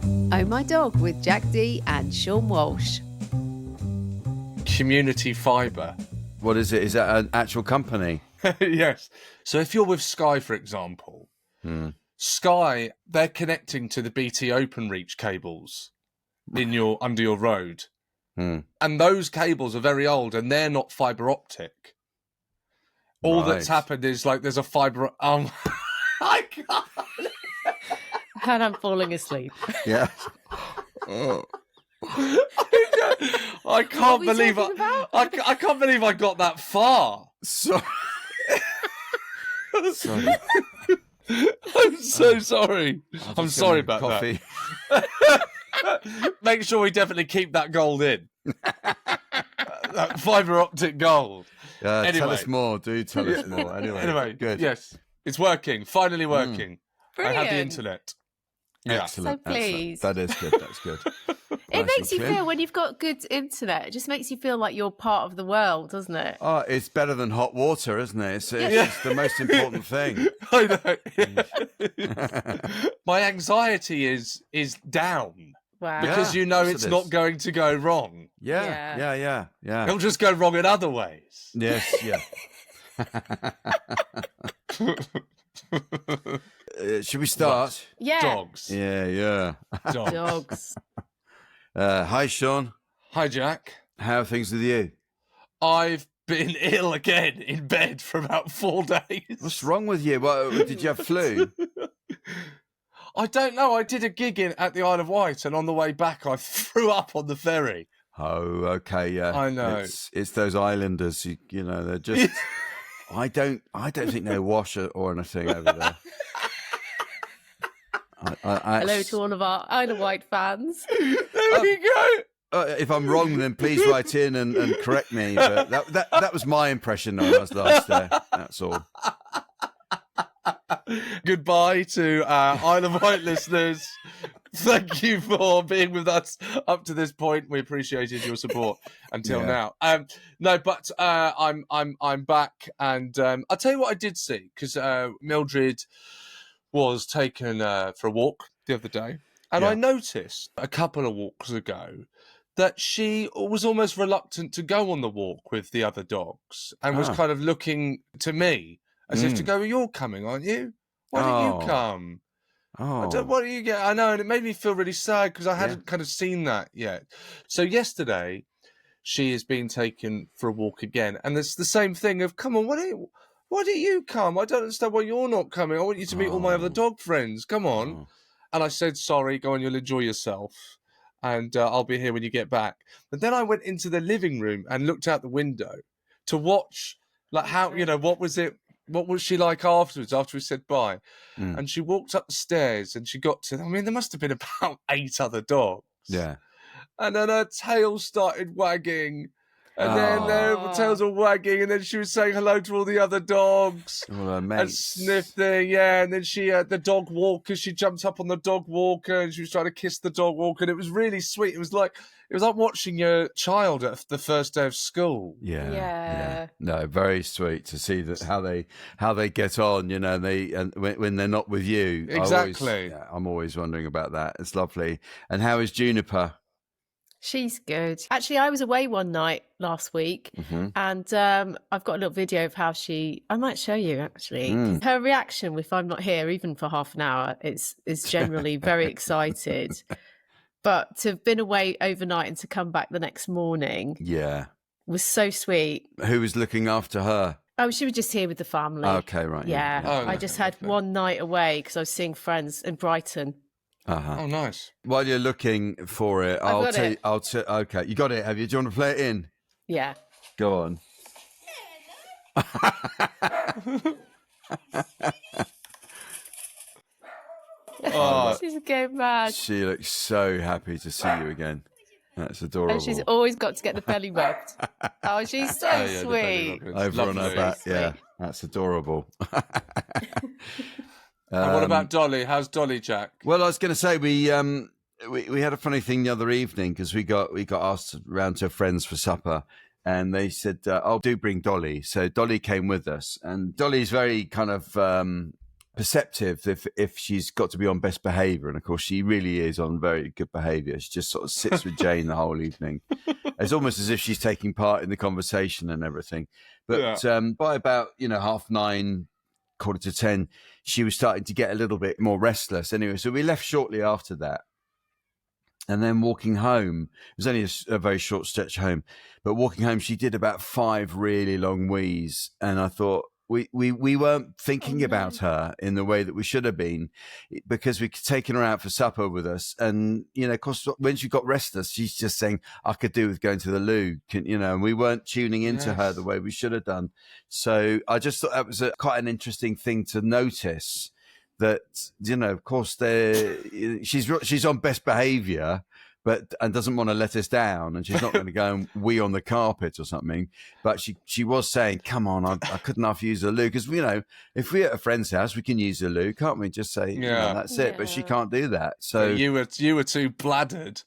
Oh My Dog with Jack D and Seann Walsh. Community fibre. What is it? Is that an actual company? Yes. So if you're with Sky, for example, Sky, they're connecting to the BT OpenReach cables under your road. And those cables are very old and they're not fibre optic. All that's happened is like there's a fibre... I can't... And I'm falling asleep. Yeah. I can't believe I can't believe I got that far. Sorry. Sorry. I'm so sorry. I'm sorry about coffee. that. Make sure we definitely keep that gold in. That fibre optic gold. Anyway. Tell us more, dude. Tell us more. Anyway, good. Yes, it's working. Finally working. Brilliant. I have the internet. Yeah. Excellent. So pleased. That is good. That's good. It makes you feel, when you've got good internet, it just makes you feel like you're part of the world, doesn't it? Oh, it's better than hot water, isn't it? It's the most important thing. I know. My anxiety is down. Wow. Because it's not going to go wrong. Yeah. It'll just go wrong in other ways. Yes, yeah. Should we start? Yeah. Dogs. Yeah. Dogs. Hi, Seann. Hi, Jack. How are things with you? I've been ill again in bed for about 4 days. What's wrong with you? Did you have flu? I don't know. I did a gig at the Isle of Wight, and on the way back, I threw up on the ferry. Oh, okay, yeah. I know. It's those islanders. You know, they're just. I don't think they wash or anything over there. Hello to all of our Isle of Wight fans. There we go. If I'm wrong, then please write in and correct me. But that was my impression when I was last there. That's all. Goodbye to Isle of Wight listeners. Thank you for being with us up to this point. We appreciated your support until now. No, but I'm back, and I'll tell you what I did see, because Mildred was taken for a walk the other day, and I noticed a couple of walks ago that she was almost reluctant to go on the walk with the other dogs, and was kind of looking to me as if to go, "You're coming, aren't you? Why don't you come? What do you get?" I know, and it made me feel really sad because I hadn't kind of seen that yet. So yesterday, she is being taken for a walk again, and it's the same thing of, "Come on, why don't you come? I don't understand why you're not coming. I want you to meet all my other dog friends. Come on." And I said, "Sorry, go on, you'll enjoy yourself, and I'll be here when you get back." But then I went into the living room and looked out the window to watch, like, how, what was she like afterwards, after we said bye? And she walked up the stairs and she got to, there must have been about 8 other dogs. Yeah. And then her tail started wagging. And then their tails were wagging, and then she was saying hello to all the other dogs and sniffing, and then she had the dog walker. She jumped up on the dog walker and she was trying to kiss the dog walker, and it was really sweet. It was like watching your child at the first day of school. Yeah. No, very sweet to see that how they get on, and when they're not with you. Exactly. I'm always wondering about that. It's lovely. And how is Juniper? She's good. Actually, I was away one night last week, and I've got a little video of how I might show you, actually. Her reaction if I'm not here, even for half an hour, is generally very excited. But to have been away overnight and to come back the next morning was so sweet. Who was looking after her? Oh, she was just here with the family. Okay, right. Yeah. I just had one night away because I was seeing friends in Brighton. Oh, nice. While you're looking for it, I'll tell you. Okay, you got it, have you? Do you want to play it in? Yeah. Go on. She's going mad. She looks so happy to see you again. That's adorable. And she's always got to get the belly rubbed. Oh, she's so sweet. Over on her back, that's adorable. And what about Dolly? How's Dolly, Jack? Well, I was going to say we had a funny thing the other evening because we got asked round to friends for supper, and they said, "Oh, do bring Dolly." So Dolly came with us, and Dolly's very kind of perceptive if she's got to be on best behaviour, and of course she really is on very good behaviour. She just sort of sits with Jane the whole evening. It's almost as if she's taking part in the conversation and everything. But by about 9:30, 9:45, she was starting to get a little bit more restless. Anyway, so we left shortly after that. And then walking home, it was only a very short stretch home, but walking home, she did about 5 really long wheeze. And I thought we weren't thinking about her in the way that we should have been, because we'd taken her out for supper with us. And, of course, when she got restless, she's just saying, I could do with going to the loo, and we weren't tuning into her the way we should have done. So I just thought that was quite an interesting thing to notice. That, of course, she's on best behaviour, and doesn't want to let us down, and she's not going to go and wee on the carpet or something. But she was saying, "Come on, I couldn't half use the loo, because if we're at a friend's house, we can use the loo, can't we? Just say, that's it." But she can't do that. So you were too bladdered.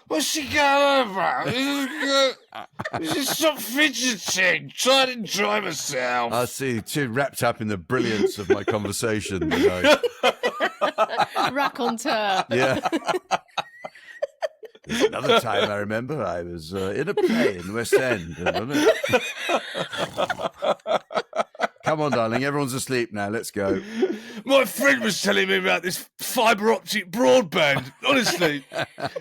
What's she going on about? Just stop fidgeting. Try to enjoy myself. I see. Too wrapped up in the brilliance of my conversation. Raconteur. Yeah. There's another time I remember I was in a play in the West End. Come on, darling. Everyone's asleep now. Let's go. My friend was telling me about this fibre optic broadband. Honestly,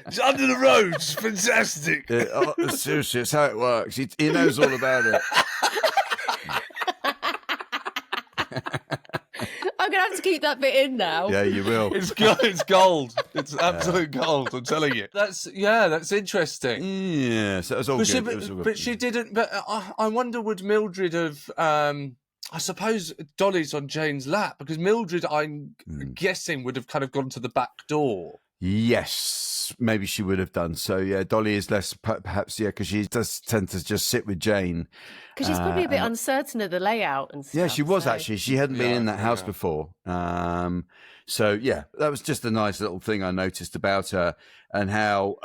it's under the road. It's fantastic. Seriously, it's how it works. He knows all about it. I'm going to have to keep that bit in now. Yeah, you will. It's gold. It's absolute gold. I'm telling you. That's interesting. Yeah, so it was all good. But she didn't. But I wonder, would Mildred have? I suppose Dolly's on Jane's lap, because Mildred, I'm guessing, would have kind of gone to the back door. Yes, maybe she would have done. So, yeah, Dolly is less, perhaps, because she does tend to just sit with Jane. Because she's probably a bit uncertain of the layout and stuff. Yeah, she was actually. She hadn't been in that house before. So, yeah, that was just a nice little thing I noticed about her, and how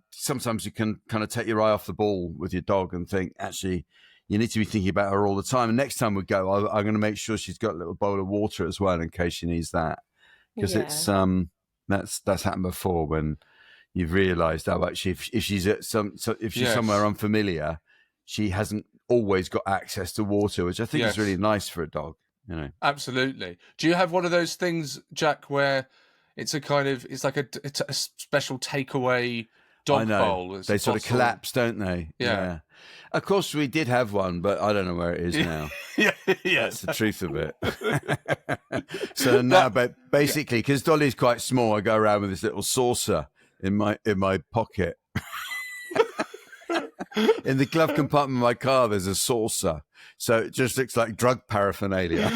sometimes you can kind of take your eye off the ball with your dog and think, actually, you need to be thinking about her all the time. And next time we go, I'm going to make sure she's got a little bowl of water as well in case she needs that. Because it's that's happened before, when you've realised, actually, if she's at somewhere unfamiliar, she hasn't always got access to water, which I think is really nice for a dog. Absolutely. Do you have one of those things, Jack, where it's like a special takeaway dog bowl? They sort of collapse, don't they? Yeah. Of course, we did have one, but I don't know where it is now. That's the truth of it. So now, basically, because Dolly's quite small, I go around with this little saucer in my pocket. In the glove compartment of my car, there's a saucer, so it just looks like drug paraphernalia.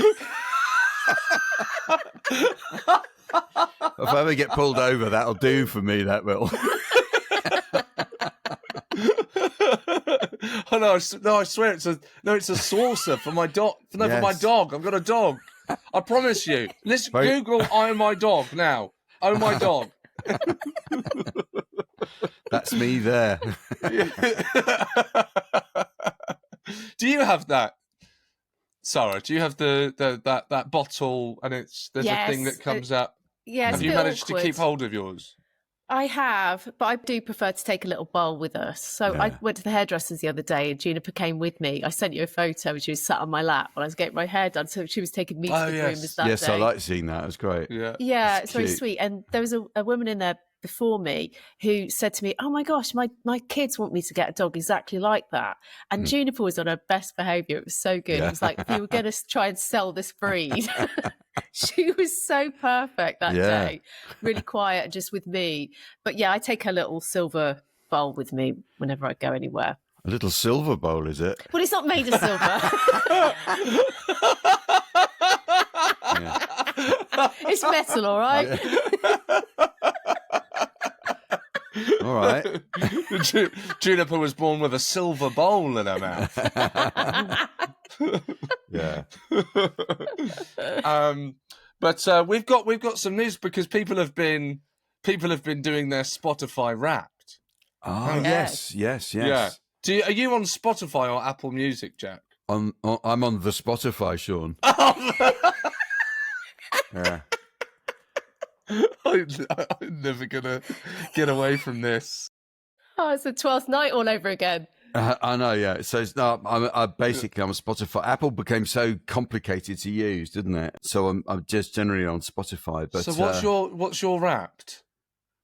If I ever get pulled over, that'll do for me. That will. Oh no! I swear it's a saucer for my dog. No, for my dog. I've got a dog. I promise you. Let's Google "Oh my dog" now. Oh my dog. That's me there. Do you have that, Sarah? Do you have that bottle, and there's a thing that comes out? Yeah. Have you managed to keep hold of yours? I have, but I do prefer to take a little bowl with us. So I went to the hairdressers the other day, and Juniper came with me. I sent you a photo, and she was sat on my lap while I was getting my hair done. So she was taking me to the groomers that day. Yes, I like seeing that. It was great. Yeah, it's very sweet. And there was a woman in there before me who said to me, "Oh my gosh, my kids want me to get a dog exactly like that." And Juniper was on her best behaviour. It was so good. It was like, if you were going to try and sell this breed. She was so perfect that day, really quiet, just with me. But yeah, I take a little silver bowl with me whenever I go anywhere. A little silver bowl, is it? Well, it's not made of silver. It's metal, all right? All right. Juniper was born with a silver bowl in her mouth. Yeah. But we've got some news, because people have been doing their Spotify Wrapped. Oh, yes. Yeah. Are you on Spotify or Apple Music, Jack? I'm on the Spotify, Sean. Yeah. I'm never gonna get away from this. Oh, it's the 12th night all over again. I know, yeah. So it's not. I'm a Spotify. Apple became so complicated to use, didn't it? So I'm just generally on Spotify. But so what's your Wrapped?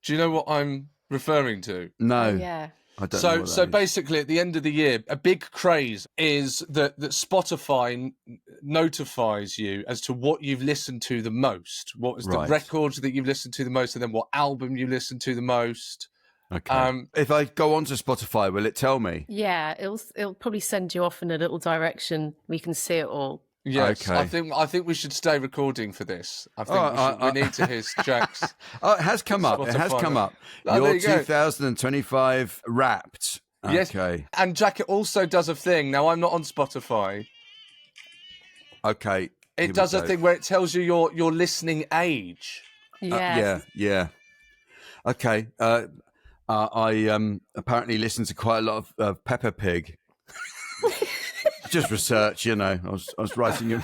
Do you know what I'm referring to? No, Yeah. I don't know. So basically, at the end of the year, a big craze is that Spotify notifies you as to what you've listened to the most. What is the record that you've listened to the most, and then what album you listened to the most. Okay. If I go onto Spotify, will it tell me? Yeah, it'll probably send you off in a little direction. We can see it all. Yes, okay. I think we should stay recording for this. I think we need to hear Jack's. Oh, it has come up. Spotify. It has come up. Your 2025 Wrapped. Yes. Okay. And Jack, it also does a thing. Now, I'm not on Spotify. Okay. It does a thing where it tells you your listening age. Yes. Yeah. Okay. I apparently listened to quite a lot of Peppa Pig. Just research, you know. I was writing it.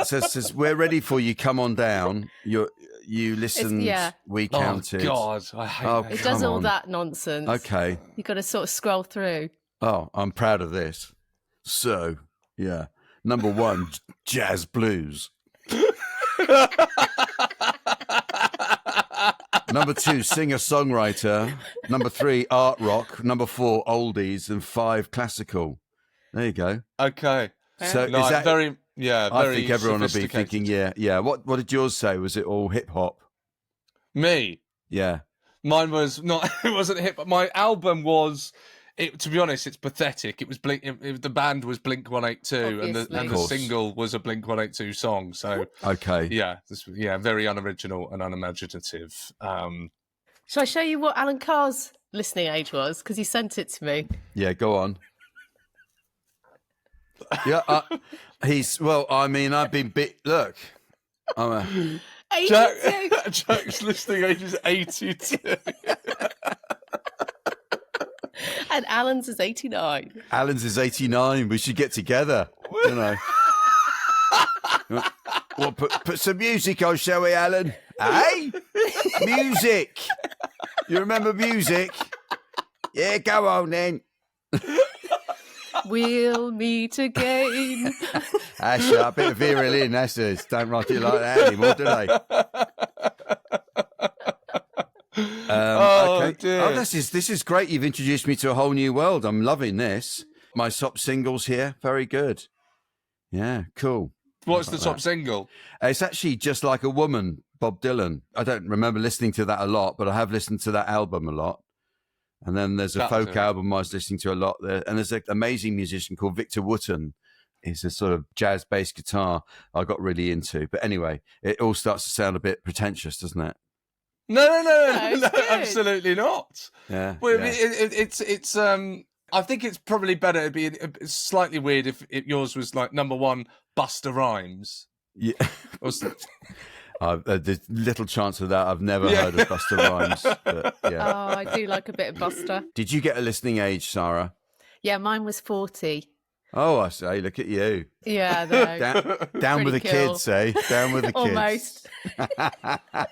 Says we're ready for you. Come on down. You listened. We counted. Oh God, I hate that. It does all that nonsense. Okay. You got to sort of scroll through. Oh, I'm proud of this. So, yeah. Number 1, jazz blues. Number 2, singer-songwriter. Number 3, art rock. Number 4, oldies. And 5, classical. There you go. Okay. So no, is that very? I think everyone will be thinking, yeah. What did yours say? Was it all hip hop? Me? Yeah. Mine was not. It wasn't hip. My album was. To be honest, it's pathetic. It was Blink. The band was Blink 182, and the single was a Blink 182 song. So okay. Yeah, very unoriginal and unimaginative. Shall I show you what Alan Carr's listening age was? Because he sent it to me. Yeah, go on. Yeah, I've been look, I'm a... 82. Jack's listening age is 82. And Alan's is 89. Alan's is 89. We should get together, you know. Well, put some music on, shall we, Alan? Hey? Music. You remember music? Yeah, go on then. We'll meet again. That's a bit of virile in, that's it. Don't write it like that anymore, do they? Okay. Dear. Oh, this is great. You've introduced me to a whole new world. I'm loving this. My top singles here, very good. Yeah, cool. What's the top single? It's actually Just Like a Woman, Bob Dylan. I don't remember listening to that a lot, but I have listened to that album a lot. And then there's a folk album I was listening to a lot there. And there's an amazing musician called Victor Wooten. He's a sort of jazz bass guitar I got really into. But anyway, it all starts to sound a bit pretentious, doesn't it? No, absolutely not. Yeah. Well, it's I think it's probably better. It'd be slightly weird if yours was like number 1, Busta Rhymes. Yeah. There's little chance of that. I've never heard of Busta Rhymes. But, yeah. Oh, I do like a bit of Busta. Did you get a listening age, Sarah? Yeah, mine was 40. Oh, I say, look at you. Yeah, no. Down with the kids, eh? Down with the kids. Almost.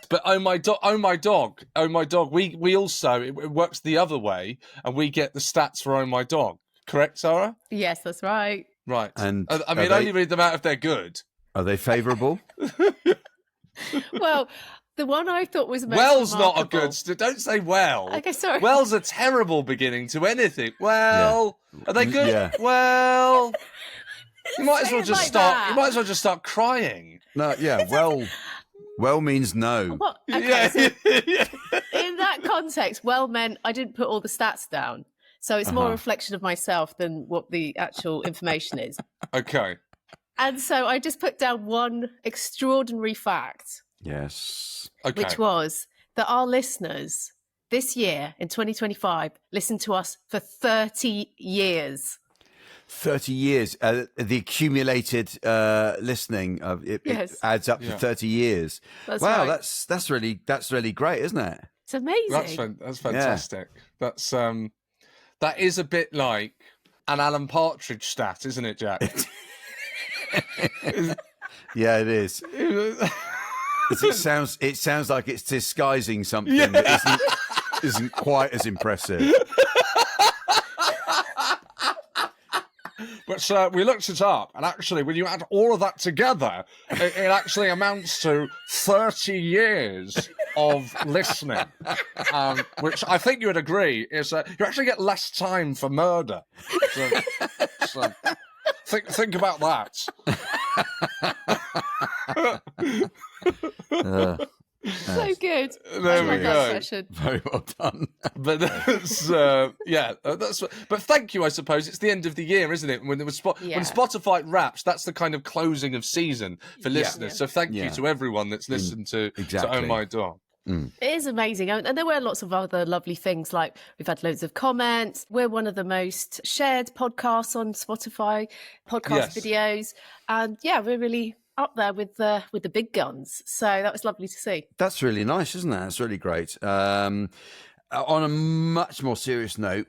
But oh my dog. We also, it works the other way, and we get the stats for Oh My Dog. Correct, Sarah? Yes, that's right. Right. And I mean, only read them out if they're good. Are they favourable? Well, the one I thought was most Well's remarkable... not a good... Don't say well. Okay, sorry. Well's a terrible beginning to anything. Well, are they good? Yeah. Well... You might as well just like start. that. You might as well just start crying. No, yeah. Well means no. What? Okay, Yeah. so in that context, well meant I didn't put all the stats down. So it's more a reflection of myself than what the actual information is. Okay. And so I just put down one extraordinary fact, Yes. Okay. which was that our listeners this year in 2025 listened to us for 30 years. 30 years. The accumulated listening of it adds up to 30 years. That's wow, right. that's really great, isn't it? It's amazing. That's fantastic. Yeah. That is a bit like an Alan Partridge stat, isn't it, Jack? Yeah, it is. It sounds like it's disguising something that isn't quite as impressive. But we looked it up, and actually, when you add all of that together, it actually amounts to 30 years of listening, which I think you would agree is you actually get less time for murder. So think about that. So good. There we go. Very well done. But that's but thank you, I suppose. It's the end of the year, isn't it? When Spotify wraps, that's the kind of closing of season for listeners. So thank you to everyone that's listened to Oh My Dog. It is amazing. And there were lots of other lovely things, like we've had loads of comments. We're one of the most shared podcasts on Spotify, videos. And we're really up there with the big guns. So that was lovely to see. That's really nice, isn't it? That's really great. On a much more serious note,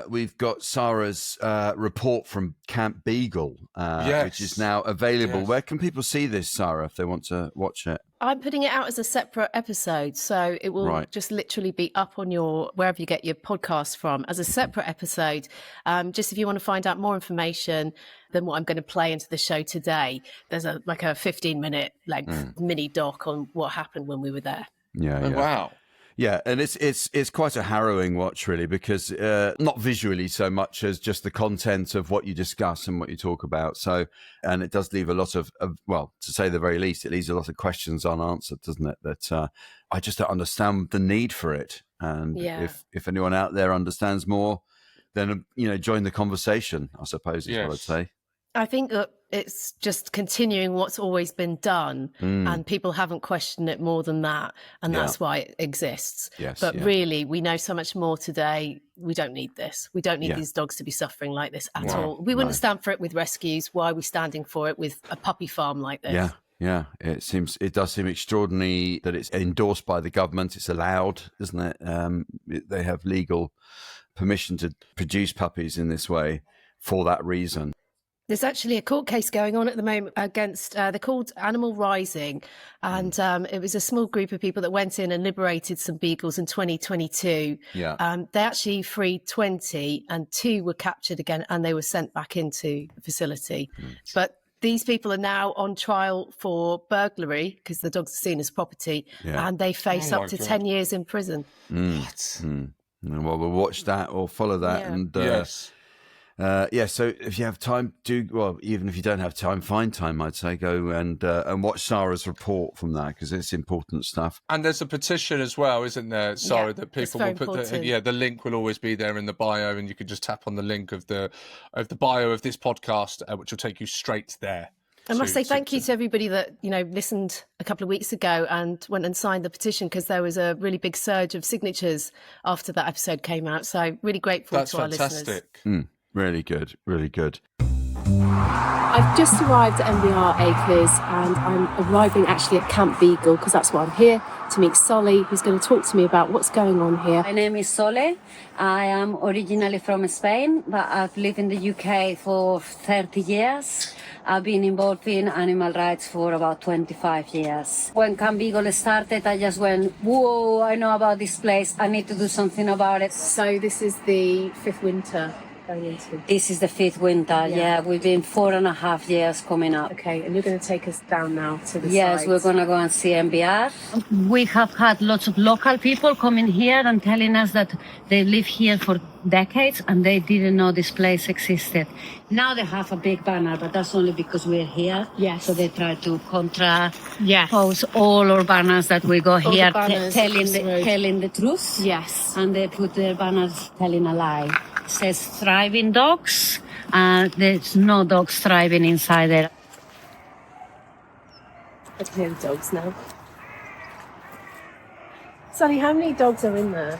we've got Sara's report from Camp Beagle, which is now available. Where can people see this, Sara, if they want to watch it? I'm putting it out as a separate episode, so it will just literally be up on your wherever you get your podcasts from as a separate episode. Just if you want to find out more information than what I'm going to play into the show today, there's a 15-minute length mini doc on what happened when we were there. Wow. Yeah, and it's quite a harrowing watch, really, because not visually so much as just the content of what you discuss and what you talk about. So, and it does leave a lot of well, to say the very least, it leaves a lot of questions unanswered, doesn't it? That I just don't understand the need for it. And if anyone out there understands more, then join the conversation, I suppose is what I'd say. I think that it's just continuing what's always been done, and people haven't questioned it more than that, and that's why it exists. But really, we know so much more today. We don't need this. We don't need these dogs to be suffering like this at all. We wouldn't stand for it with rescues. Why are we standing for it with a puppy farm like this? Yeah. It does seem extraordinary that it's endorsed by the government. It's allowed, isn't it? They have legal permission to produce puppies in this way for that reason. There's actually a court case going on at the moment against, they're called Animal Rising. And it was a small group of people that went in and liberated some beagles in 2022. They actually freed 20 and 2 were captured again and they were sent back into the facility. But these people are now on trial for burglary because the dogs are seen as property and they face up to 10 years in prison. Well, we'll watch that or follow that. And so if you have time, even if you don't have time, find time, I'd say, go and watch Sara's report from that, because it's important stuff. And there's a petition as well, isn't there, Sara, that people will put the link will always be there in the bio, and you can just tap on the link of the bio of this podcast, which will take you straight there. I must say thank you to everybody that, listened a couple of weeks ago and went and signed the petition, because there was a really big surge of signatures after that episode came out. So really grateful to our listeners. That's fantastic. Really good, really good. I've just arrived at MBR Acres and I'm arriving actually at Camp Beagle because that's why I'm here, to meet Solly, who's going to talk to me about what's going on here. My name is Solly. I am originally from Spain, but I've lived in the UK for 30 years. I've been involved in animal rights for about 25 years. When Camp Beagle started, I just went, whoa, I know about this place. I need to do something about it. So this is the 5th winter. This is the 5th winter, We've been 4.5 years coming up. Okay, and you're going to take us down now to the Yes, site. we're going to go and see MBR. We have had lots of local people coming here and telling us that they live here for decades and they didn't know this place existed. Now they have a big banner, but that's only because we're here. Yes. So they try to post all our banners that we go all here telling the truth. Yes. And they put their banners telling a lie. It says thriving dogs. There's no dogs thriving inside there. I can hear the dogs now. Sally, how many dogs are in there?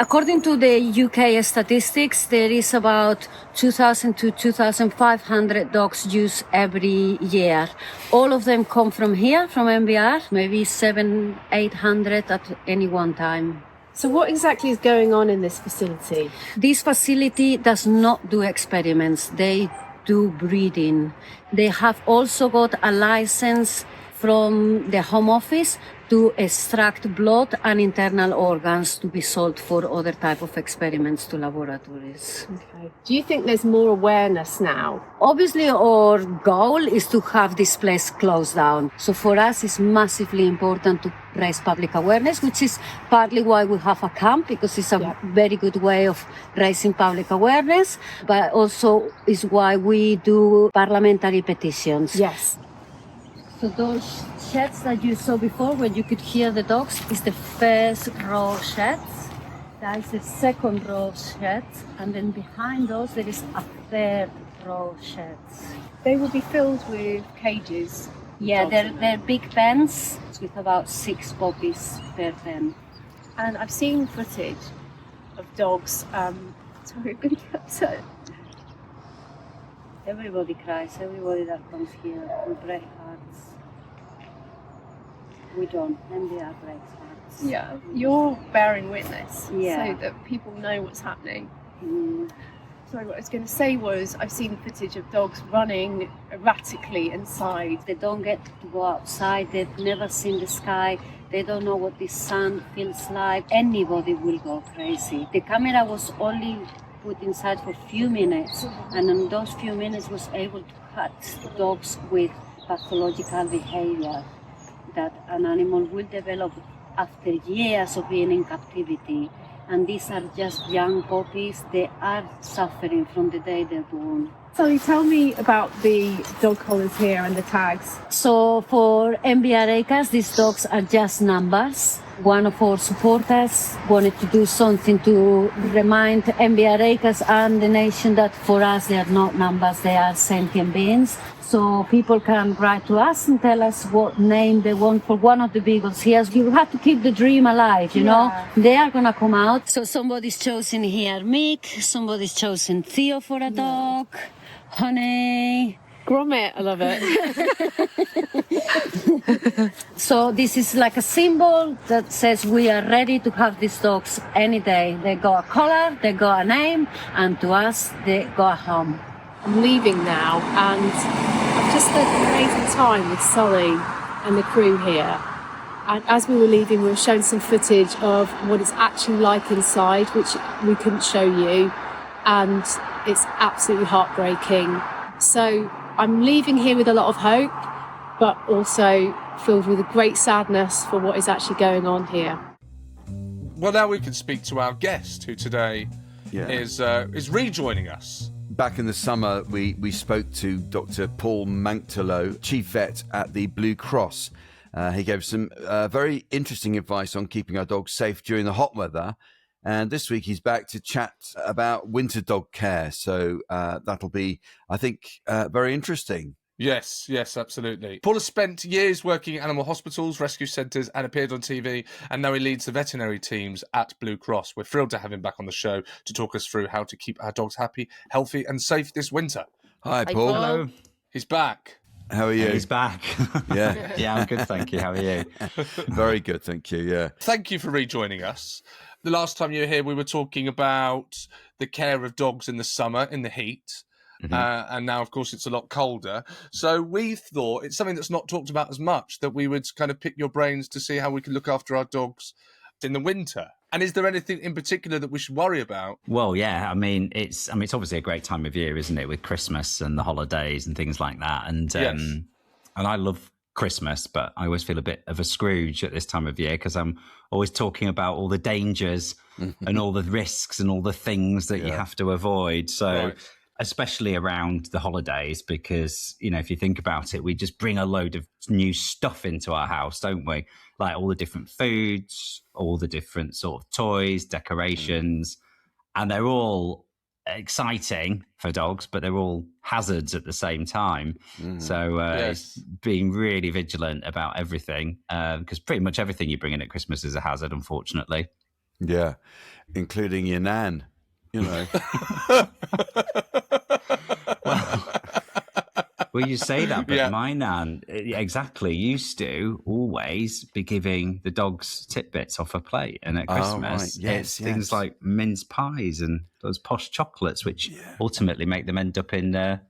According to the UK statistics, there is about 2,000 to 2,500 dogs used every year. All of them come from here, from MBR, maybe 700-800 at any one time. So what exactly is going on in this facility? This facility does not do experiments. They do breeding. They have also got a license from the Home Office to extract blood and internal organs to be sold for other type of experiments to laboratories. Okay. Do you think there's more awareness now? Obviously, our goal is to have this place closed down. So for us, it's massively important to raise public awareness, which is partly why we have a camp, because it's a very good way of raising public awareness, but also is why we do parliamentary petitions. Yes. So those sheds that you saw before, where you could hear the dogs, is the first row of sheds. That is the second row of sheds, and then behind those there is a third row of sheds. They will be filled with cages. Yeah, they're big pens with about 6 puppies per pen. And I've seen footage of dogs. Sorry, I'm going to get upset. Everybody cries, everybody that comes here, we break hearts. We don't, MBR breaks hearts. Yeah, you're bearing witness so Yeah. that people know what's happening. Mm. Sorry, what I was going to say was I've seen footage of dogs running erratically inside. They don't get to go outside, they've never seen the sky, they don't know what the sun feels like. Anybody will go crazy. The camera was only put inside for a few minutes, and in those few minutes was able to catch dogs with pathological behaviour that an animal will develop after years of being in captivity. And these are just young puppies. They are suffering from the day they're born. So tell me about the dog collars here and the tags. So for MBR Acres, these dogs are just numbers. One of our supporters wanted to do something to remind MBR Acres and the nation that for us they are not numbers, they are sentient beings. So people can write to us and tell us what name they want for one of the beagles here. You have to keep the dream alive, you know. They are going to come out. So somebody's chosen here Mick, somebody's chosen Theo for a dog, Honey. Grommet, I love it. So this is like a symbol that says we are ready to have these dogs any day. They got a collar, they got a name, and to us, they got a home. I'm leaving now, and I've just spent an amazing time with Sully and the crew here. And as we were leaving, we were shown some footage of what it's actually like inside, which we couldn't show you, and it's absolutely heartbreaking. So I'm leaving here with a lot of hope, but also filled with a great sadness for what is actually going on here. Well, now we can speak to our guest, who today is rejoining us. Back in the summer, we spoke to Dr Paul Manktelow, chief vet at the Blue Cross. He gave some very interesting advice on keeping our dogs safe during the hot weather. And this week he's back to chat about winter dog care. So that'll be, I think, very interesting. Yes, absolutely. Paul has spent years working at animal hospitals, rescue centres, and appeared on TV, and now he leads the veterinary teams at Blue Cross. We're thrilled to have him back on the show to talk us through how to keep our dogs happy, healthy, and safe this winter. Hi, Paul. Hello. He's back. How are you? He's back. Yeah. Yeah, I'm good, thank you. How are you? Very good, thank you, yeah. Thank you for rejoining us. The last time you were here, we were talking about the care of dogs in the summer, in the heat. And now, of course, it's a lot colder. So we thought it's something that's not talked about as much, that we would kind of pick your brains to see how we can look after our dogs in the winter. And is there anything in particular that we should worry about? Well, yeah, it's obviously a great time of year, isn't it, with Christmas and the holidays and things like that. And and I love Christmas, but I always feel a bit of a Scrooge at this time of year because I'm always talking about all the dangers and all the risks and all the things that you have to avoid. So especially around the holidays, because, you know, if you think about it, we just bring a load of new stuff into our house, don't we? Like all the different foods, all the different sort of toys, decorations, and they're all exciting for dogs, but they're all hazards at the same time. So it's being really vigilant about everything, because pretty much everything you bring in at Christmas is a hazard, unfortunately. Yeah, including your nan, you know. Well, you say that, but Yeah. my nan exactly used to always be giving the dogs tidbits off her plate, and at Christmas, right. it's things like mince pies and those posh chocolates, which ultimately make them end up in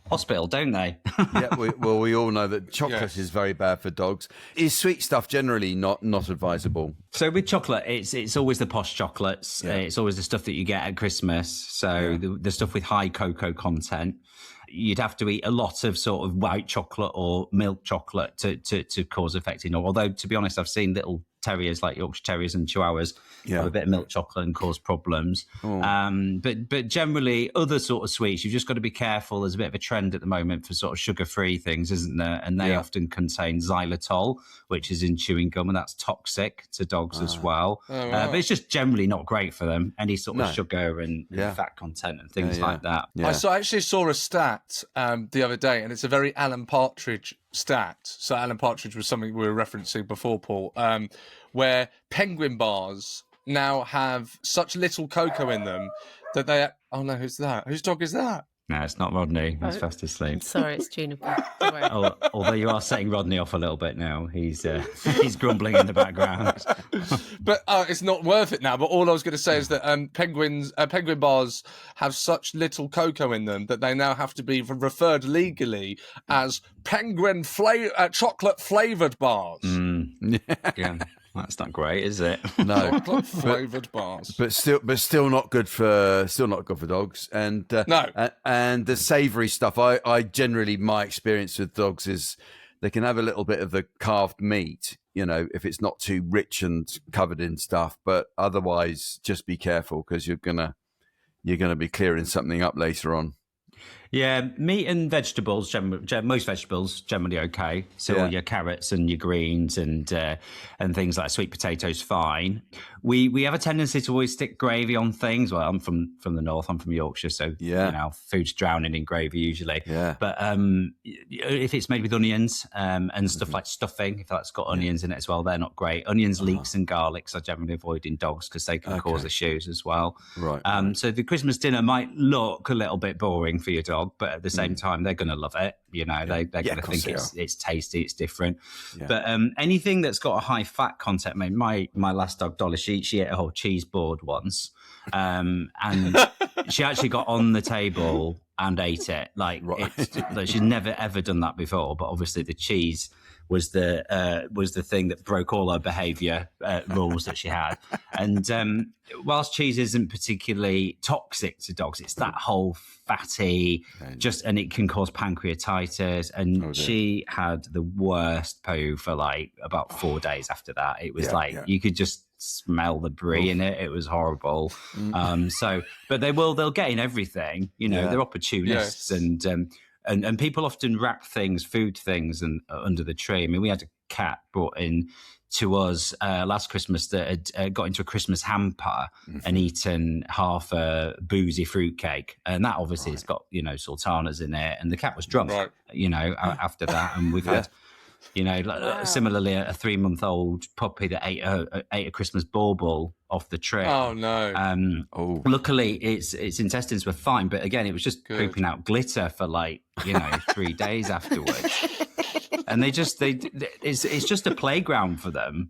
hospital, don't they? Yeah, we all know that chocolate is very bad for dogs. Is sweet stuff generally not advisable? So with chocolate, it's always the posh chocolates. It's always the stuff that you get at Christmas. So the stuff with high cocoa content. You'd have to eat a lot of sort of white chocolate or milk chocolate to cause affecting. Although, to be honest, I've seen little terriers like Yorkshire Terriers and Chihuahuas have a bit of milk chocolate and cause problems. But generally, other sort of sweets, you've just got to be careful. There's a bit of a trend at the moment for sort of sugar-free things, isn't there? And they often contain xylitol, which is in chewing gum, and that's toxic to dogs as well. But it's just generally not great for them. Any sort of sugar and fat content and things like that. I actually saw a stat the other day, and it's a very Alan Partridge stat. So Alan Partridge was something we were referencing before, Paul, where penguin bars now have such little cocoa in them that they... Oh, no, who's that? Whose dog is that? No, it's not Rodney. He's fast asleep. Sorry, it's Juniper. Don't worry. Although you are setting Rodney off a little bit now. He's grumbling in the background. But it's not worth it now. But all I was going to say is that penguin bars have such little cocoa in them that they now have to be referred legally as penguin chocolate flavoured bars. Yeah. That's not great, is it? No, Chocolate flavoured bars. but still not good for dogs. And No. and the savoury stuff. I generally, my experience with dogs is they can have a little bit of the carved meat, if it's not too rich and covered in stuff. But otherwise, just be careful because you're gonna be clearing something up later on. Yeah, meat and vegetables, most vegetables generally okay. So all your carrots and your greens and things like sweet potatoes, fine. We have a tendency to always stick gravy on things. Well, I'm from the north. I'm from Yorkshire, so food's drowning in gravy usually. Yeah. But if it's made with onions and stuff like stuffing, if that's got onions in it as well, they're not great. Onions, leeks, and garlics I generally avoid in dogs because they can cause issues as well. Right. So the Christmas dinner might look a little bit boring for your dog, but at the same time, they're going to love it. They're going to think it's tasty, it's different. Yeah. But anything that's got a high fat content, my last dog, Dolly, she ate a whole cheese board once. And she actually got on the table and ate it. She's never ever done that before. But obviously, the cheese was the thing that broke all her behaviour rules that she had. And whilst cheese isn't particularly toxic to dogs, it's that whole fatty, and it can cause pancreatitis. And she had the worst poo for about 4 days after that. It was you could just smell the brie in it. It was horrible. But they'll get in everything. They're opportunists and people often wrap food things under the tree. I mean, we had a cat brought in to us last Christmas that had got into a Christmas hamper and eaten half a boozy fruitcake. And that obviously has got, sultanas in it. And the cat was drunk, after that. And we've had... similarly, a 3-month-old puppy that ate a Christmas bauble off the tree. Oh no! Luckily, its intestines were fine, but again, it was just pooping out glitter for 3 days afterwards. And it's just a playground for them,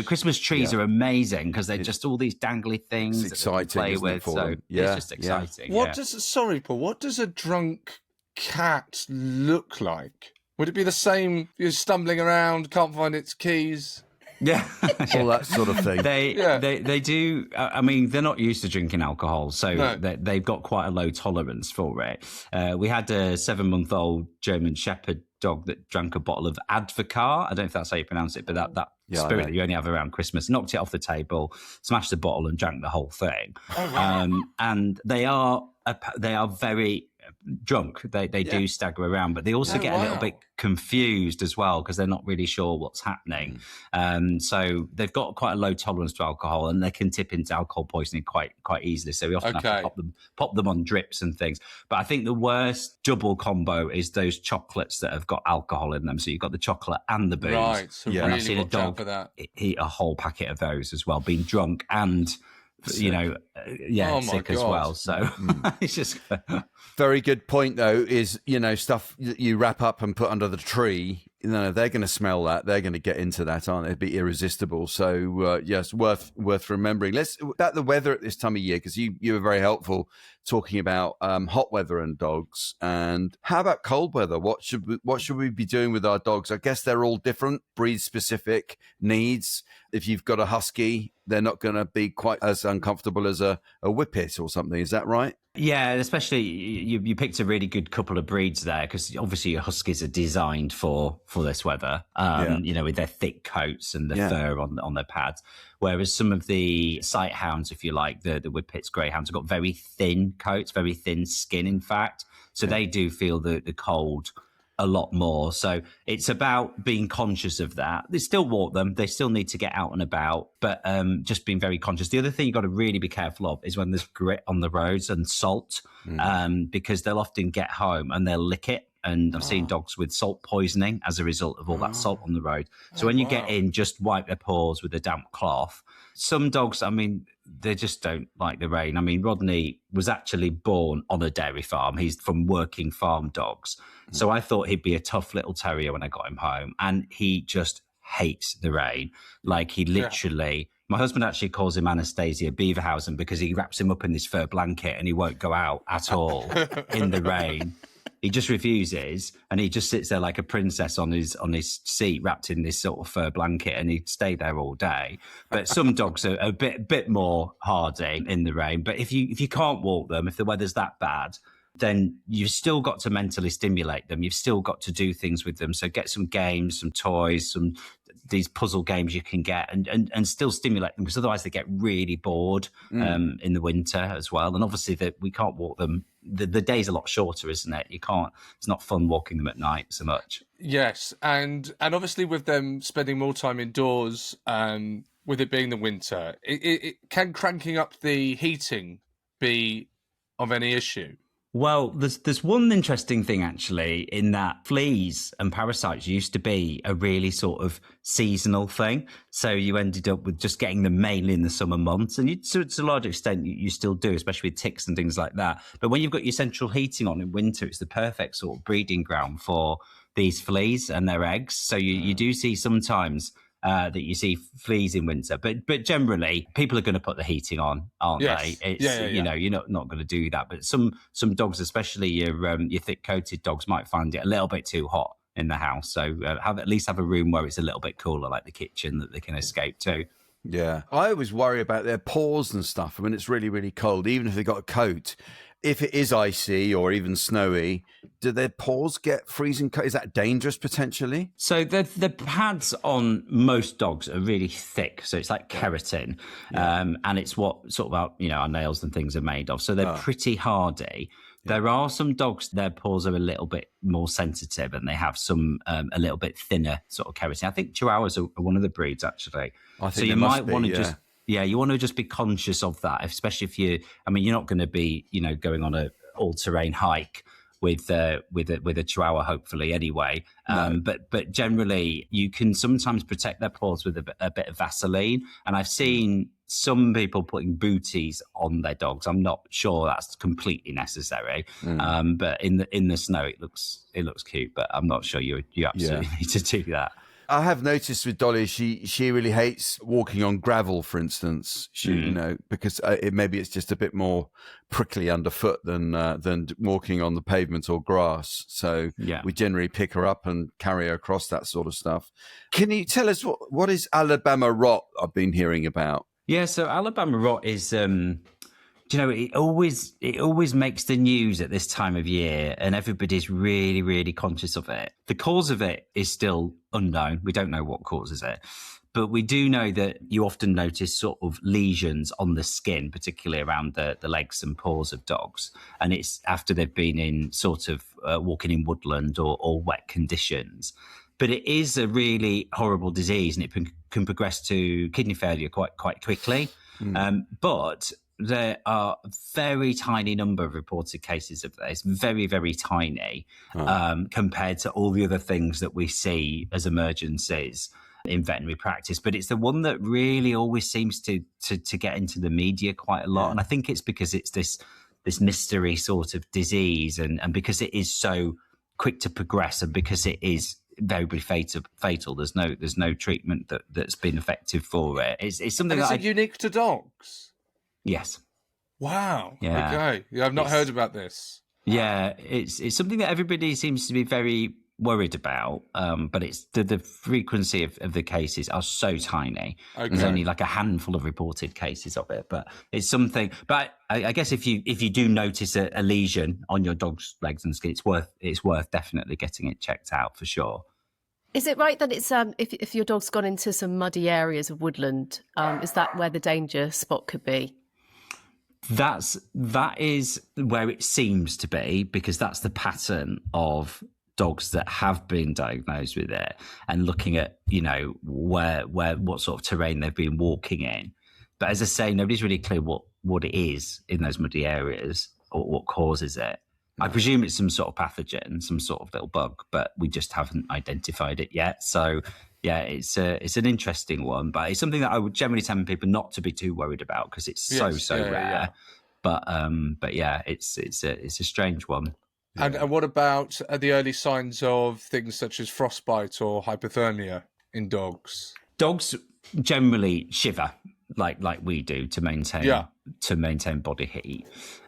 Christmas trees are amazing because they're just all these dangly things it's exciting, to play with. So it's just exciting. Sorry, Paul. What does a drunk cat look like? Would it be the same? You're stumbling around, can't find its keys. Yeah, all that sort of thing. They do. I mean, they're not used to drinking alcohol, so they've got quite a low tolerance for it. We had a 7-month-old German Shepherd dog that drank a bottle of Advocar. I don't know if that's how you pronounce it, but that spirit that you only have around Christmas. Knocked it off the table, smashed the bottle, and drank the whole thing. And they are very drunk. They do stagger around, but they also get a little bit confused as well because they're not really sure what's happening. So they've got quite a low tolerance to alcohol, and they can tip into alcohol poisoning quite easily. So we often have to pop them on drips and things. But I think the worst double combo is those chocolates that have got alcohol in them. So you've got the chocolate and the booze. Right. So and really I've seen a dog eat a whole packet of those as well, being drunk and sick as well. So it's just very good point though. Is stuff that you wrap up and put under the tree. They're going to smell that. They're going to get into that, aren't they? It'd be irresistible. So yes, worth remembering. Let's about the weather at this time of year, because you were very helpful talking about hot weather and dogs. And how about cold weather? What should we be doing with our dogs? I guess they're all different, breed specific needs. If you've got a husky, they're not going to be quite as uncomfortable as a whippet or something. Is that right? Yeah, especially you picked a really good couple of breeds there, because obviously your huskies are designed for this weather, with their thick coats and the fur on their pads. Whereas some of the sight hounds, if you like, the whippets, greyhounds, have got very thin coats, very thin skin, in fact. So they do feel the cold a lot more. So it's about being conscious of that. They still walk them. They still need to get out and about, but just being very conscious. The other thing you've got to really be careful of is when there's grit on the roads and salt, because they'll often get home and they'll lick it. And I've seen dogs with salt poisoning as a result of all that salt on the road. So when you get in, just wipe their paws with a damp cloth. Some dogs, they just don't like the rain. Rodney was actually born on a dairy farm. He's from working farm dogs. So I thought he'd be a tough little terrier when I got him home. And he just hates the rain. Like he literally... My husband actually calls him Anastasia Beaverhausen, because he wraps him up in this fur blanket and he won't go out at all in the rain. He just refuses, and he just sits there like a princess on his seat, wrapped in this sort of fur blanket, and he'd stay there all day. But some dogs are a bit more hardy in the rain. But if you can't walk them, if the weather's that bad, then you've still got to mentally stimulate them. You've still got to do things with them. So get some games, some toys, these puzzle games you can get, and still stimulate them, because otherwise they get really bored in the winter as well. And obviously we can't walk them. The day's a lot shorter, isn't it? It's not fun walking them at night so much. Yes, and obviously with them spending more time indoors, with it being the winter, it can cranking up the heating be of any issue? Well, there's one interesting thing, actually, in that fleas and parasites used to be a really sort of seasonal thing. So you ended up with just getting them mainly in the summer months. And to a large extent, you still do, especially with ticks and things like that. But when you've got your central heating on in winter, it's the perfect sort of breeding ground for these fleas and their eggs. So you do see sometimes... that you see fleas in winter, but generally people are going to put the heating on, aren't they? It's, you're not going to do that. But some dogs, especially your thick coated dogs, might find it a little bit too hot in the house. So at least have a room where it's a little bit cooler, like the kitchen, that they can escape to. Yeah, I always worry about their paws and stuff when it's really, really cold, even if they've got a coat. If it is icy or even snowy, do their paws get freezing cold? Is that dangerous potentially? So the pads on most dogs are really thick. So it's like keratin. And it's what sort of our nails and things are made of. So they're pretty hardy. There are some dogs, their paws are a little bit more sensitive, and they have some a little bit thinner sort of keratin. I think Chihuahuas are one of the breeds, actually. I think so you might want to just... Yeah, you want to just be conscious of that, especially if you're not going to be, going on a all-terrain hike with a Chihuahua, hopefully, anyway. No. But generally, you can sometimes protect their paws with a bit of Vaseline. And I've seen some people putting booties on their dogs. I'm not sure that's completely necessary. But in the snow, it looks cute. But I'm not sure you absolutely need to do that. I have noticed with Dolly, she really hates walking on gravel, for instance. Because maybe it's just a bit more prickly underfoot than walking on the pavement or grass. So we generally pick her up and carry her across that sort of stuff. Can you tell us what is Alabama rot I've been hearing about? Yeah, so Alabama rot is... it always makes the news at this time of year, and everybody's really, really conscious of it. The cause of it is still unknown. We don't know what causes it. But we do know that you often notice sort of lesions on the skin, particularly around the legs and paws of dogs. And it's after they've been in sort of walking in woodland or wet conditions. But it is a really horrible disease, and it can progress to kidney failure quite quickly. But there are a very tiny number of reported cases of this, very, very tiny, compared to all the other things that we see as emergencies. in veterinary practice, but it's the one that really always seems to get into the media quite a lot. And I think it's because it's this mystery sort of disease, and because it is so quick to progress, and because it is very, very fatal. There's no treatment that's been effective for it. It's something and is it unique to dogs? Yes. Wow. Yeah. Okay. Yeah, I've not heard about this. Yeah, it's something that everybody seems to be very worried about, but it's the frequency of the cases are so tiny. Okay. There's only like a handful of reported cases of it, but it's something. But I guess if you do notice a lesion on your dog's legs and skin, it's worth definitely getting it checked out for sure. Is it right that it's if your dog's gone into some muddy areas of woodland, is that where the danger spot could be? That is where it seems to be, because that's the pattern of dogs that have been diagnosed with it, and looking at, what sort of terrain they've been walking in. But as I say, nobody's really clear what it is in those muddy areas or what causes it. I presume it's some sort of pathogen, some sort of little bug, but we just haven't identified it yet. So yeah, it's an interesting one, but it's something that I would generally tell people not to be too worried about, because it's so rare. Yeah. But yeah, it's a strange one. Yeah. And what about the early signs of things such as frostbite or hypothermia in dogs? Dogs generally shiver like we do to maintain body heat.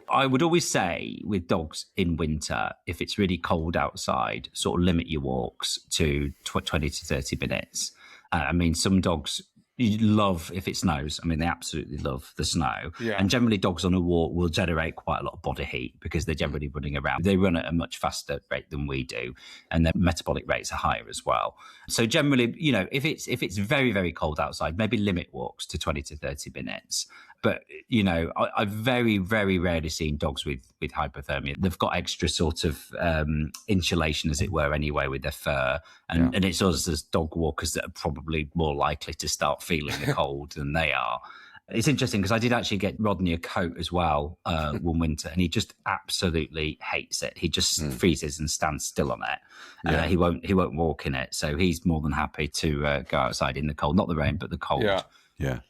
I would always say with dogs in winter, if it's really cold outside, sort of limit your walks to 20 to 30 minutes. Some dogs love if it snows. They absolutely love the snow. Yeah. And generally dogs on a walk will generate quite a lot of body heat because they're generally running around. They run at a much faster rate than we do, and their metabolic rates are higher as well. So generally, if it's very, very cold outside, maybe limit walks to 20 to 30 minutes. But, I've very, very rarely seen dogs with hypothermia. They've got extra sort of insulation, as it were, anyway, with their fur. And it's us as dog walkers that are probably more likely to start feeling the cold than they are. It's interesting because I did actually get Rodney a coat as well one winter, and he just absolutely hates it. He just freezes and stands still on it. Yeah. He won't walk in it. So he's more than happy to go outside in the cold, not the rain, but the cold. Yeah.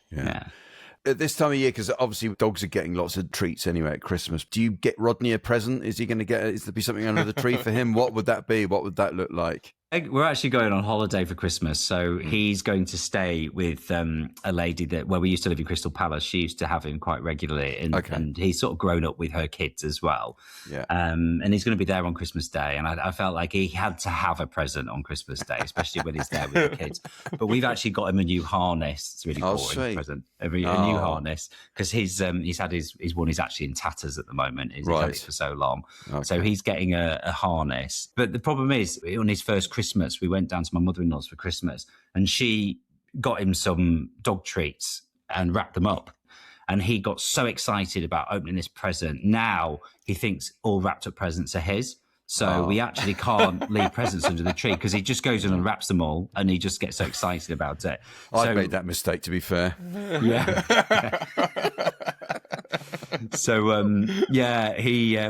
At this time of year, because obviously dogs are getting lots of treats anyway at Christmas, do you get Rodney a present? Is there be something under the tree for him? What would that be? What would that look like? We're actually going on holiday for Christmas, so he's going to stay with a lady where we used to live in Crystal Palace. She used to have him quite regularly, and he's sort of grown up with her kids as well. Yeah. And he's going to be there on Christmas Day, and I felt like he had to have a present on Christmas Day, especially when he's there with the kids. But we've actually got him a new harness. It's really boring present. A new harness, because he's had his one is actually in tatters at the moment. He's had it for so long, so he's getting a harness. But the problem is, on his first Christmas, we went down to my mother-in-law's for Christmas, and she got him some dog treats and wrapped them up. And he got so excited about opening this present. Now he thinks all wrapped up presents are his. So we actually can't leave presents under the tree, because he just goes in and wraps them all, and he just gets so excited about it. I made that mistake, to be fair. Yeah. So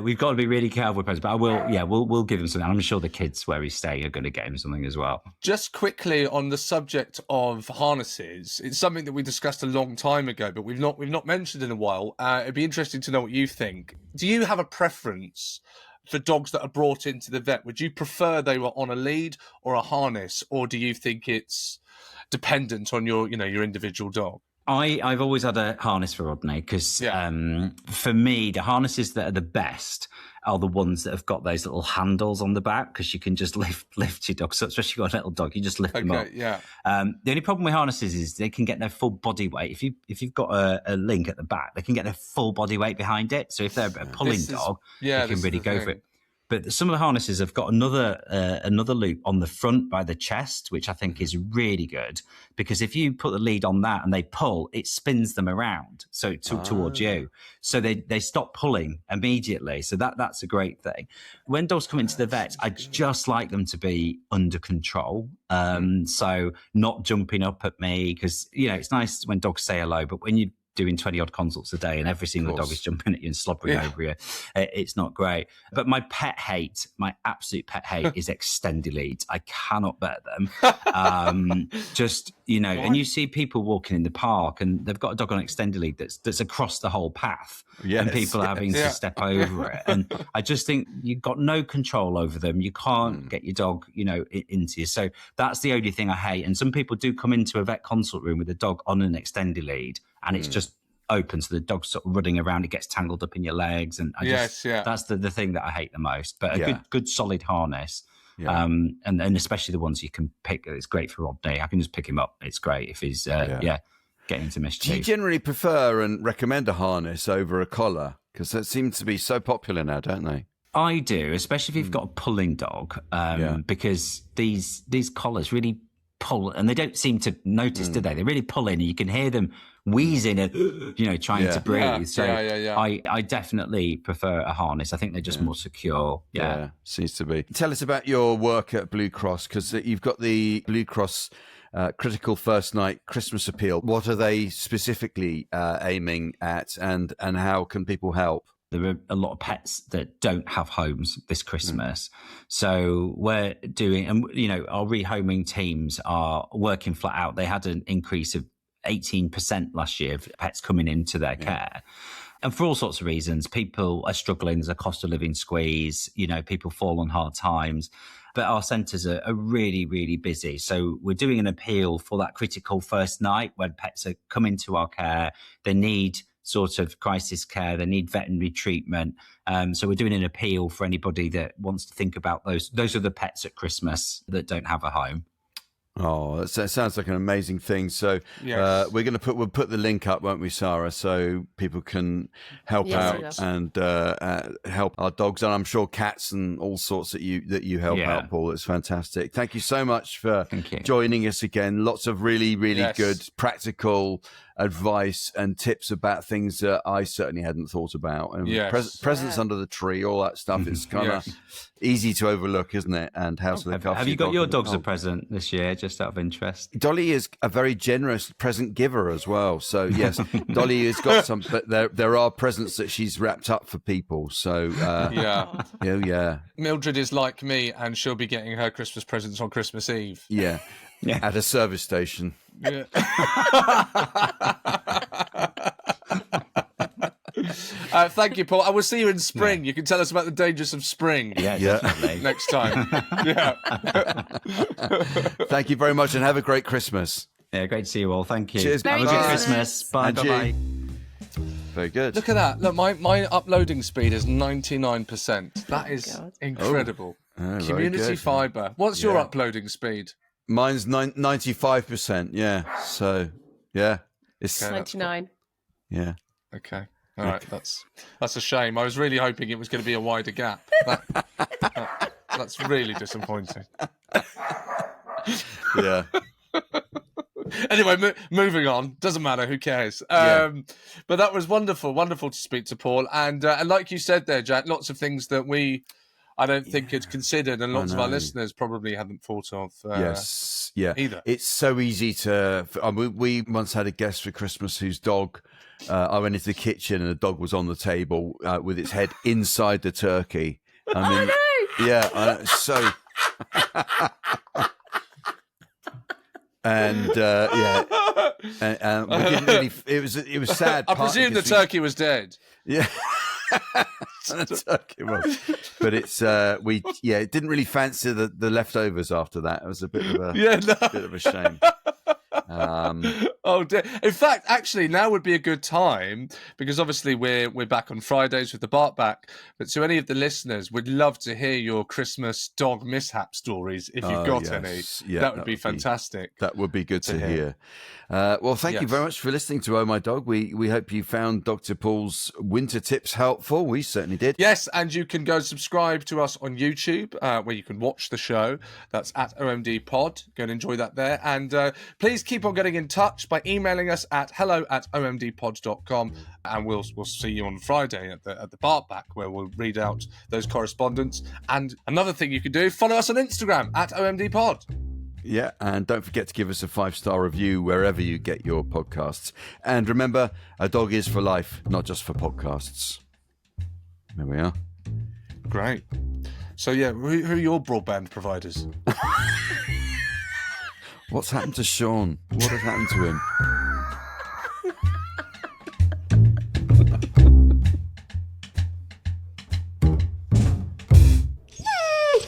we've got to be really careful with presents. But we'll give him something. I'm sure the kids where he's staying are going to get him something as well. Just quickly on the subject of harnesses, it's something that we discussed a long time ago, but we've not mentioned in a while. It'd be interesting to know what you think. Do you have a preference for dogs that are brought into the vet? Would you prefer they were on a lead or a harness, or do you think it's dependent on your individual dog? I've always had a harness for Rodney, because for me, the harnesses that are the best are the ones that have got those little handles on the back, because you can just lift your dog. So especially if you've got a little dog, you just lift them up. Yeah. The only problem with harnesses is they can get their full body weight. If you've got a link at the back, they can get their full body weight behind it. So if they're a pulling dog, they can really go for it. But some of the harnesses have got another loop on the front by the chest, which I think is really good, because if you put the lead on that and they pull, it spins them around towards you. So they stop pulling immediately. So that's a great thing. When dogs come into the vet, I just like them to be under control. So not jumping up at me, because it's nice when dogs say hello, but when you doing 20 odd consults a day and every single dog is jumping at you and slobbering over you. It's not great. But my absolute pet hate is extended leads. I cannot bear them. Just, you know, and you see people walking in the park and they've got a dog on extended lead that's across the whole path. And people are having to step over it. And I just think you've got no control over them. You can't get your dog, you know, into you. So that's the only thing I hate. And some people do come into a vet consult room with a dog on an extended lead and it's just open, so the dog's sort of running around, it gets tangled up in your legs, and that's the thing that I hate the most. But a good solid harness, and especially the ones you can pick. It's great for Rodney. I can just pick him up. It's great if he's getting into mischief. Do you generally prefer and recommend a harness over a collar? Because that seems to be so popular now, don't they? I do, especially if you've got a pulling dog, because these collars really pull, and they don't seem to notice, do they? They really pull in, and you can hear them wheezing and, you know, trying to breathe. I definitely prefer a harness. I think they're just more secure. Yeah, seems to be. Tell us about your work at Blue Cross, because you've got the Blue Cross Critical First Night Christmas Appeal. What are they specifically aiming at, and how can people help? There are a lot of pets that don't have homes this Christmas. So we're doing, and you know, our rehoming teams are working flat out. They had an increase of 18% last year of pets coming into their care. And for all sorts of reasons, people are struggling. There's a cost of living squeeze, you know, people fall on hard times. But our centres are really, really busy. So we're doing an appeal for that critical first night when pets are coming to our care. They need sort of crisis care, they need veterinary treatment. So we're doing an appeal for anybody that wants to think about those. Those are the pets at Christmas that don't have a home. Oh, that sounds like an amazing thing. So we'll put the link up, won't we, Sara, so people can help out and help our dogs, and I'm sure cats and all sorts that you help out, Paul. It's fantastic. Thank you so much for joining us again. Lots of really, really good practical advice and tips about things that I certainly hadn't thought about. And presents under the tree, all that stuff. It's kind of easy to overlook, isn't it? And how to look after. Have you got your dogs a present this year, just out of interest? Dolly is a very generous present giver as well. So yes, Dolly has got some, but there are presents that she's wrapped up for people. So Mildred is like me, and she'll be getting her Christmas presents on Christmas Eve. Yeah. At a service station. Yeah. Thank you, Paul. I will see you in spring. You can tell us about the dangers of spring. Definitely. Next time. Thank you very much, and have a great Christmas. Yeah, great to see you all. Thank you. Cheers. Have a good Christmas. Bye. Bye. Very good. Look at that. Look, my uploading speed is 99%. That is incredible. Community fibre. What's your uploading speed? Mine's 95%. Yeah. So, it's 99. Yeah. Okay. All right. That's a shame. I was really hoping it was going to be a wider gap. That's really disappointing. Yeah. Anyway, moving on. Doesn't matter. Who cares? But that was wonderful. Wonderful to speak to Paul. And like you said there, Jack, lots of things that I don't think had considered, and lots of our listeners probably hadn't thought of. Either. It's so easy to. We once had a guest for Christmas whose dog. I went into the kitchen and the dog was on the table with its head inside the turkey. I mean, so. And we didn't really. It was sad. I presume the turkey was dead. Yeah. The turkey was, but it's it didn't really fancy the leftovers after that. It was a bit of a bit of a shame. Oh dear. In fact, actually, now would be a good time, because obviously we're back on Fridays with the Bark Back. But to any of the listeners, we'd love to hear your Christmas dog mishap stories if you've got any. Yeah, that would be fantastic. That would be good to hear. Well, thank you very much for listening to Oh My Dog. We hope you found Dr. Paul's winter tips helpful. We certainly did. Yes, and you can go subscribe to us on YouTube, where you can watch the show. That's at OMD Pod. Go and enjoy that there. And please keep on getting in touch by emailing us at hello@omdpod.com, and we'll see you on Friday at the Bark Back, where we'll read out those correspondence. And another thing you can do, follow us on Instagram at OMD Pod. Yeah, and don't forget to give us a 5-star review wherever you get your podcasts. And remember, a dog is for life, not just for podcasts. There we are. Great. So, yeah, who are your broadband providers? What's happened to Seann? What has happened to him?